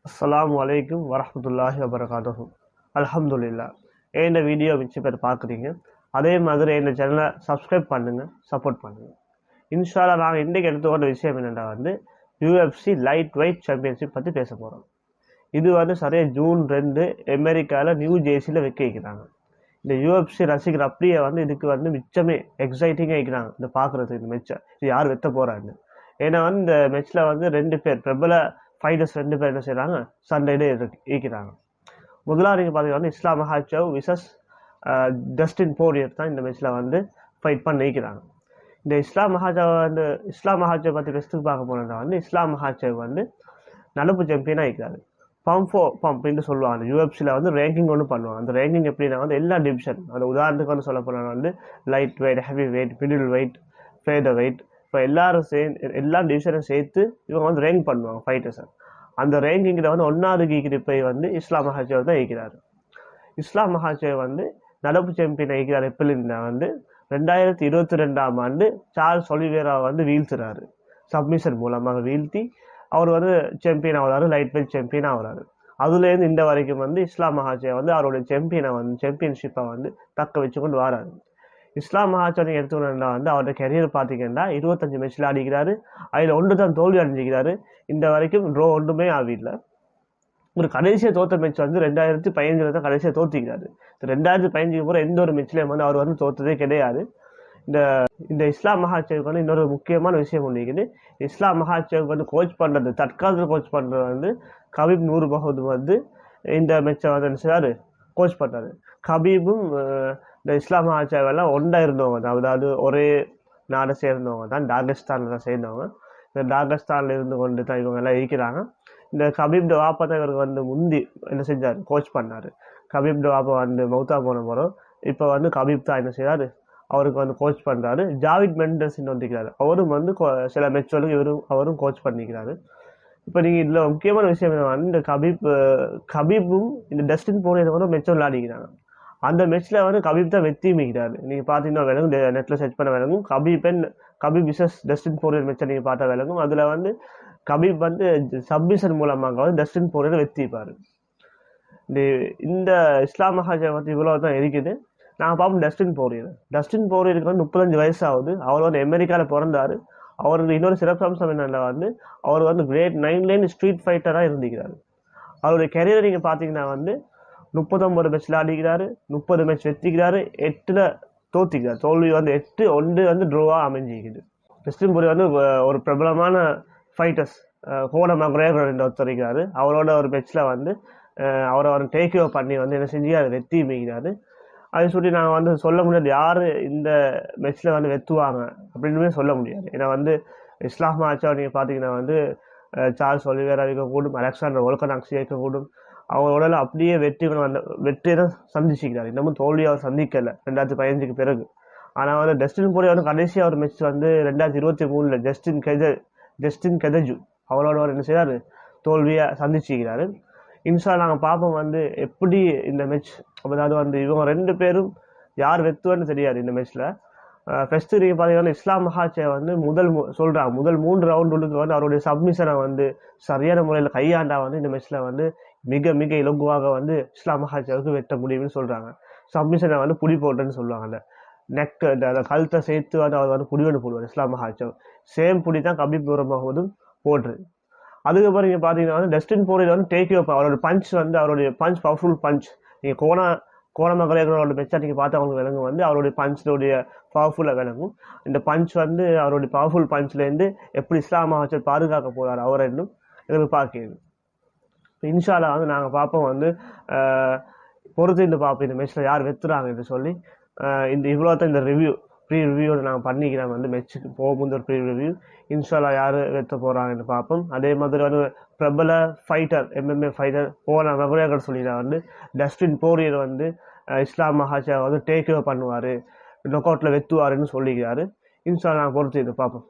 அஸ்ஸலாமு அலைக்கும் வரஹ்மத்துல்லாஹி வபரகாத்துஹு. அல்ஹம்துலில்லாஹ். இந்த வீடியோ மிச்சம் பேர் பார்க்குறீங்க. அதே மாதிரி இந்த சேனலை சப்ஸ்கிரைப் பண்ணுங்க, சப்போர்ட் பண்ணுங்க. இன்ஷால்லா நாங்கள் இன்றைக்கு எடுத்துக்கொண்ட விஷயம் என்னென்னா UFC லைட் வெயிட் சாம்பியன்ஷிப் பற்றி பேச போகிறோம். இது சரியாக ஜூன் 2 அமெரிக்காவில் நியூ ஜெர்சியில் வைக்கிறாங்க. இந்த UFC ரசிகர் அப்படியே இதுக்கு மிச்சமே எக்ஸைட்டிங்காக இருக்கிறாங்க இந்த பார்க்குறதுக்கு. இந்த மெச்சை இது யார் வெத்த போகிறாங்க. ஏன்னா இந்த மெச்சில் 2 பேர் பிரபல ஃபைட்டர்ஸ் 2 பேர் என்ன செய்கிறாங்க, சண்டையிலே இருக்கிறாங்க. முதலாவது நீங்கள் பார்த்தீங்கன்னா இஸ்லாம் மஹாச்சவ் விசஸ் டஸ்டின் போரியர் தான் இந்த மேட்ச்சில் ஃபைட் பண்ணி நிற்கிறாங்க. இந்த இஸ்லாம் மஹாச்சவ் பற்றி பெஸ்ட்டுக்கு பார்க்க போனோம்னா இஸ்லாம் மஹாச்சவ் நடப்பு சாம்பியனாக இருக்கிறாரு. பம்ப்னு சொல்லுவாங்க. UFC ரேங்கிங் ஒன்று பண்ணுவாங்க. அந்த ரேங்கிங் எப்படின்னா எல்லா டிவிஷன், அந்த உதாரணத்துக்கு சொல்ல போனால் light weight, heavy weight, middle weight, feather weight, இப்போ எல்லா டிவிஷனும் சேர்த்து இவங்க ரேங்க் பண்ணுவாங்க ஃபைட்டர்ஸை. அந்த ரேங்கிங்கில் 1வது கீக்கிரிப்பை இஸ்லாம் மஹாச்சவ் தான் இருக்கிறார். இஸ்லாம் மஹாச்சவ் நடப்பு சாம்பியன் இருக்கிறார். எப்படின்னா 2022ஆம் ஆண்டு சார்ல்ஸ் ஒலிவேரா வீழ்த்துறாரு. சப்மிஷன் மூலமாக வீழ்த்தி அவர் சாம்பியன் ஆகிறாரு, லைட் வெயிட் சாம்பியன் ஆகிறாரு. அதுலேருந்து இந்த வரைக்கும் இஸ்லாம் மஹாச்சவ் அவருடைய சாம்பியன்ஷிப்பை தக்க வச்சு கொண்டு வராரு. இஸ்லாம் மஹாச்சவ் எடுத்துக்கணும்னா அவருடைய கெரியர் பார்த்தீங்கன்னா 25 மேட்ச்சில் ஆடிக்கிறாரு. அதில் 1 தான் தோல்வி அடைஞ்சிக்கிறாரு. இந்த வரைக்கும் ட்ரோ ஒன்றுமே ஆகல. ஒரு கடைசியாக தோற்ற மேட்ச் 2015 தான் கடைசியாக தோற்றிக்கிறாரு. 2015 போகிற எந்த ஒரு மேட்ச்லேயும் அவர் தோற்றதே கிடையாது. இந்த இஸ்லாம் மஹாச்சவுக்கு இன்னொரு முக்கியமான விஷயம் ஒன்று இருக்குது. இஸ்லாம் மஹாச்சவுக்கு கோச் பண்ணுறது, தற்காலத்தில் கோச் பண்ணுறது கபீப் நூர்மஹமது இந்த மேட்சை கோச் பண்ணுறாரு. கபீபும் இந்த இஸ்லாம் மஹாச்சவ் எல்லாம் ஒன்றா இருந்தவங்க, அதாவது ஒரே நாடை சேர்ந்தவங்க தான், டாகஸ்தானில் தான் சேர்ந்தவங்க. இந்த டாகஸ்தானில் இருந்து கொண்டு தான் இவங்க எல்லாம் இருக்கிறாங்க. இந்த கபீப் வாப்பா தான் இவருக்கு முந்தி என்ன செஞ்சார், கோச் பண்ணார். கபீப் வாப்பா மௌத்தா போன போகிறோம். இப்போ கபீப் தான் என்ன செய்கிறாரு, அவருக்கு கோச் பண்ணுறாரு. ஜாவிட் மெண்டஸ் வந்துக்கிறாரு. அவரும் சில மேட்ச்களுக்கு அவரும் கோச் பண்ணிக்கிறாரு. இப்போ நீங்கள் இதில் முக்கியமான விஷயம் என்ன, இந்த கபீப்பும் இந்த டஸ்டின் போரியர் மேட்ச் விளையாடிக்கிறாங்க. அந்த மேட்ச்சில் கபீப் தான் வெற்றி மிக்கிறாரு. நீங்கள் பார்த்தீங்கன்னா விளங்கும், நெட்டில் சர்ச் பண்ண விளங்கும். கபீப் விசஸ் டஸ்டின் போரியர் மேட்சை நீங்கள் பார்த்தா விளங்கும். அதில் கபீப் சப்மிஷன் மூலமாக டஸ்டின் போரியர் வெற்றிப்பார். இந்த இஸ்லாம் மஹாச்சவ் இவ்வளோ தான் இருக்குது. நாங்கள் பார்ப்போம் டஸ்டின் போரியருக்கு 35 வயசு ஆகுது. அவர் அமெரிக்காவில் பிறந்தார். அவருக்கு இன்னொரு சிறப்பம்சம் என்னென்னா அவர் கிரேட் 9 ஸ்ட்ரீட் ஃபைட்டராக இருந்திருக்கிறார். அவருடைய கெரியரை நீங்கள் பார்த்தீங்கன்னா 39 மேட்ச்சில் ஆடிக்கிறாரு, 30 மேட்ச் வெற்றிக்கிறாரு, 8ல் தோற்றிக்கிறார். தோல்வி 8, 1 ட்ரோவாக அமைஞ்சிக்குது. டஸ்டின் போரியர் ஒரு பிரபலமான ஃபைட்டர்ஸ் கோன மக்ரேகர் என்று ஒருத்தரிக்கிறாரு. அவரோட ஒரு மேட்ச்சில் அவரை டேக் ஓவர் பண்ணி என்ன செஞ்சு அதை வெற்றி மிகிறாரு. அதை சொல்லி நாங்கள் சொல்ல முடியாது யார் இந்த மேட்ச்சில் வெற்றுவாங்க அப்படின்னு சொல்ல முடியாது. ஏன்னா இஸ்லாம் மஹாச்சவ் நீங்கள் பார்த்தீங்கன்னா சார்ல்ஸ் ஒலிவேரா இருக்கக்கூடும், அலெக்சாண்டர் வோல்கனாக்ஸ் இருக்கக்கூடும். அவங்களோட அப்படியே வெற்றியை தான் சந்திச்சுக்கிறார். இன்னமும் தோல்வி அவர் சந்திக்கலை 2015 பிறகு. ஆனால் டஸ்டின் போரியர் கடைசியாக ஒரு மேட்ச் 2023 ஜஸ்டின் கெதஜு அவரோட என்ன செய்கிறாரு, தோல்வியை சந்திச்சுக்கிறாரு. இன்ஷா நாங்கள் பார்ப்போம் எப்படி இந்த மேட்ச். அதாவது இவங்க 2 பேரும் யார் வெத்துவன்னு தெரியாது இந்த மேட்ச்சில். ஃபஸ்ட்டு நீங்கள் பார்த்தீங்கன்னா இஸ்லாம் மஹாச்சவ் முதல் 3 ரவுண்டுக்கு அவருடைய சப்மிஷனை சரியான முறையில் கையாண்டா இந்த மேட்ச்சில் மிக மிக இலகுவாக இஸ்லாம் மஹாச்சவுக்கு வெட்ட முடியும்னு சொல்கிறாங்க. சப்மிஷனை புடி போட்டுன்னு சொல்லுவாங்க. நெக் அந்த கழுத்தை சேர்த்து அவர் புடிவெண்டு போடுவார் இஸ்லாம் மஹாச்சவ். சேம் புடி தான் கபீப் நூர்மஹமதும் போடுறது. அதுக்கப்புறம் நீங்கள் பார்த்தீங்கன்னா டஸ்டின் போரியர் டேக் ஓவர், அவரோட பஞ்ச் அவருடைய பஞ்ச் பவர்ஃபுல் பஞ்ச். நீங்கள் கோன மக்ரேகரோட மேட்சா நீங்கள் பார்த்தா அவங்களுக்கு விளங்கும் அவருடைய பஞ்சுடைய பவர்ஃபுல்லாக விளங்கும். இந்த பஞ்ச் அவருடைய பவர்ஃபுல் பஞ்ச்லேருந்து எப்படி இஸ்லாம் மஹாச்சவ் பாதுகாக்க போகிறார் அவர் இன்னும் எங்களுக்கு பார்க்கிறது. இன்ஷால்லா நாங்கள் பார்ப்போம் பொறுத்து பார்ப்போம் இந்த மேட்ச்சில் யார் வெத்துறாங்க என்று சொல்லி. இவ்வளோ தான் இந்த ப்ரீ ரிவ்யூவோட நாங்கள் பண்ணிக்கிறோம். மேட்சுக்கு போகும்போது ஒரு ப்ரீ ரிவ்யூ. இன்ஷால்லா யார் வெற்ற போகிறாங்கன்னு பார்ப்போம். அதே மாதிரி பிரபல ஃபைட்டர் MMA ஃபைட்டர் கோன மக்ரேகர் சொல்லிடுறாங்க டஸ்டின் போரியர் இஸ்லாம் மஹாச்சவ் டேக் ஓவர் பண்ணுவார், நொக் அவுட்டில் வெத்துவாருன்னு சொல்லிக்கிறாரு. இன்ஷால்லா நாங்கள் பொறுத்து பார்ப்போம்.